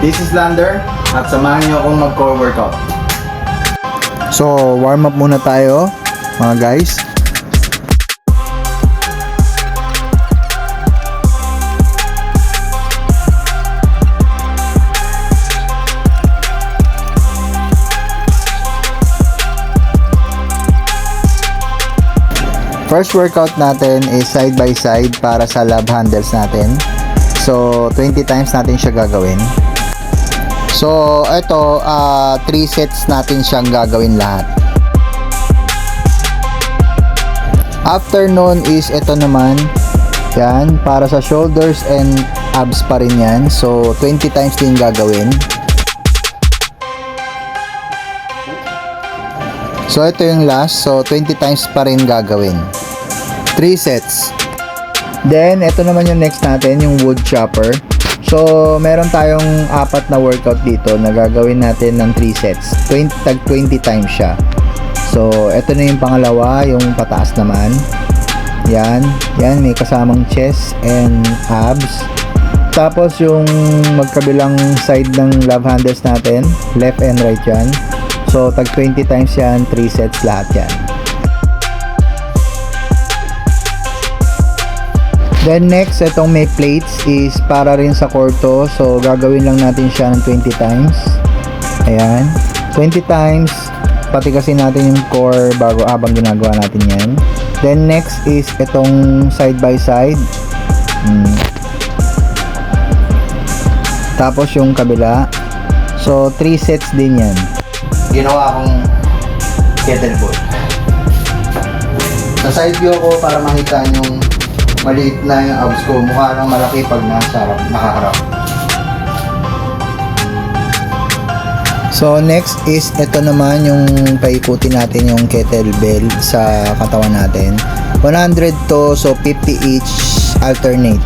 This is Lander at samahan niyo akong mag-core workout. So, warm up muna tayo, mga guys. First workout natin is side by side para sa love handles natin. So, 20 times natin siya gagawin. So, ito, 3 sets natin siyang gagawin lahat. After nun is ito naman, yan, para sa shoulders and abs pa rin yan. So, 20 times din gagawin. So, ito yung last. So, 20 times pa rin gagawin. 3 sets. Then, ito naman yung next natin, yung wood chopper. So, meron tayong 4 na workout dito na gagawin natin ng 3 sets. 20 times siya. So, ito na yung pangalawa, yung pataas naman. Yan. Yan, may kasamang chest and abs. Tapos, yung magkabilang side ng love handles natin, left and right yan. So, 20 times yan, 3 sets lahat yan. Then next, itong may plates is para rin sa core to. So, gagawin lang natin siya ng 20 times. Ayan. 20 times, pati kasi natin yung core bago habang ginagawa natin yan. Then next is itong side by side. Tapos yung kabila. So, 3 sets din yan. Ginawa akong kettlebell. Sa side view ko para makita yung maliit na yung abs ko. Mukha lang malaki pag nakaharap. So next is ito naman yung paikutin natin yung kettlebell sa katawan natin. 100 to, so 50 each, alternate.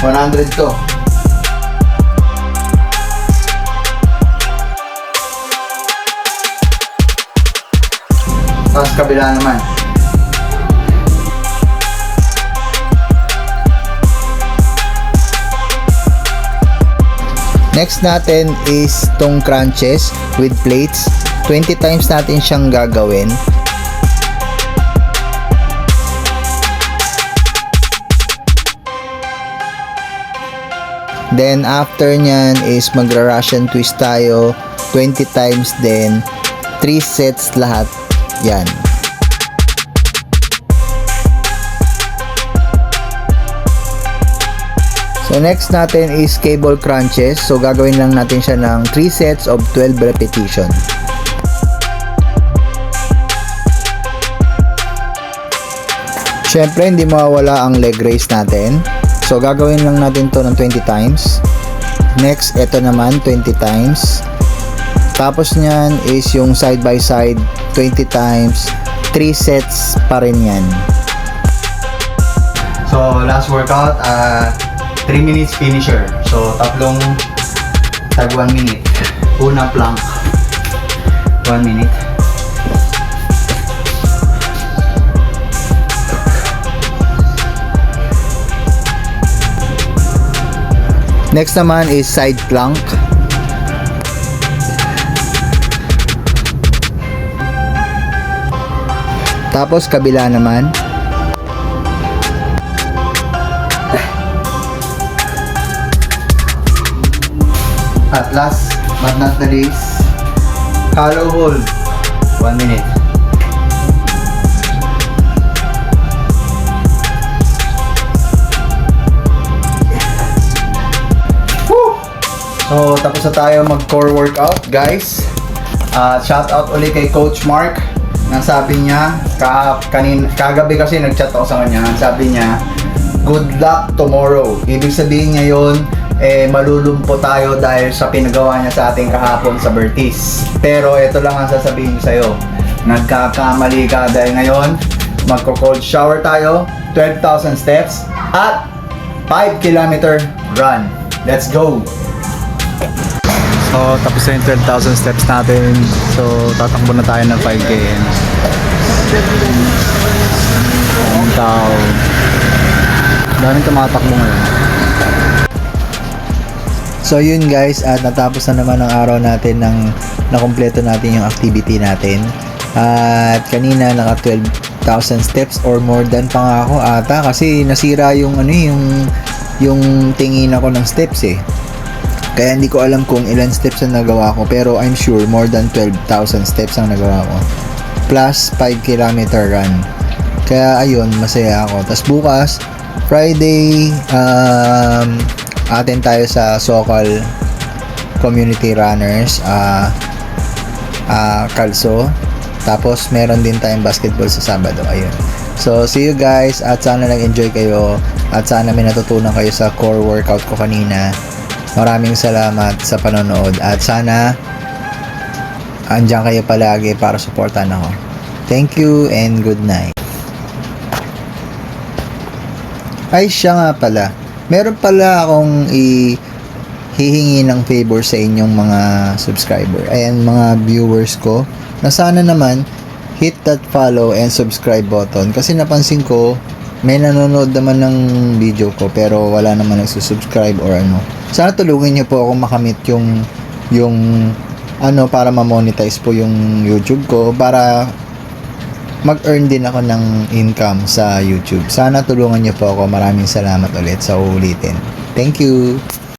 100 to. Tapos kabila naman. Next natin is tong crunches with plates. 20 times natin siyang gagawin. Then after nyan is magra-Russian twist tayo. 20 times din. 3 sets lahat. Yan. So next natin is cable crunches. So gagawin lang natin siya ng 3 sets of 12 repetition. Syempre hindi mawawala ang leg raise natin. So gagawin lang natin to ng 20 times. Next, ito naman 20 times. Tapos niyan is yung side by side 20 times, 3 sets pa rin yan. So last workout, 3 minutes finisher. So tatlong tag 1 minute. Una plank, 1 minute. Next naman is side plank. Tapos kabila naman. At last but not the least, hollow hold, 1 minute. Woo! So tapos na tayo mag-core workout, guys. Shout out ulit kay Coach Mark. Nang sabi niya, kagabi kasi nag-chat ako sa kanya. Sabi niya, good luck tomorrow. Ibig sabihin niya yun, malulumpo tayo dahil sa pinagawa niya sa ating kahapon sa Bertis. Pero ito lang ang sasabihin ko sa'yo. Nagkakamali ka dahil ngayon, magko-cold shower tayo, 12,000 steps, at 5 kilometer run. Let's go! So, tapos na yung 12,000 steps natin. So, tatakbo na tayo ng 5 km. Ang tao. Daming tumatakbo ngayon. So yun guys, at natapos na naman ang araw natin ng nakumpleto natin yung activity natin. At kanina naka 12,000 steps or more than pa nga ako ata kasi nasira yung yung tingin ako ng steps eh. Kaya hindi ko alam kung ilan steps ang nagawa ko, pero I'm sure more than 12,000 steps ang nagawa ko. Plus 5 kilometer run. Kaya ayun, masaya ako. Tapos bukas, Friday, atin tayo sa Sokal Community Runners, Kalso. Tapos meron din tayong basketball sa Sabado. Ayun. So, see you guys at sana nag-enjoy kayo at sana may natutunan kayo sa core workout ko kanina. Maraming salamat sa panonood at sana andyan kayo palagi para supportan ako. Thank you and good night. Ay, siya nga pala. Meron pala akong hihingi ng favor sa inyong mga subscriber. Ayan, mga viewers ko. Na sana naman, hit that follow and subscribe button. Kasi napansin ko, may nanonood naman ng video ko pero wala naman nagsusubscribe or ano. Sana tulungan niyo po ako makamit yung para ma-monetize po yung YouTube ko para mag-earn din ako ng income sa YouTube. Sana tulungan niyo po ako. Maraming salamat ulit sa uulitin. Thank you!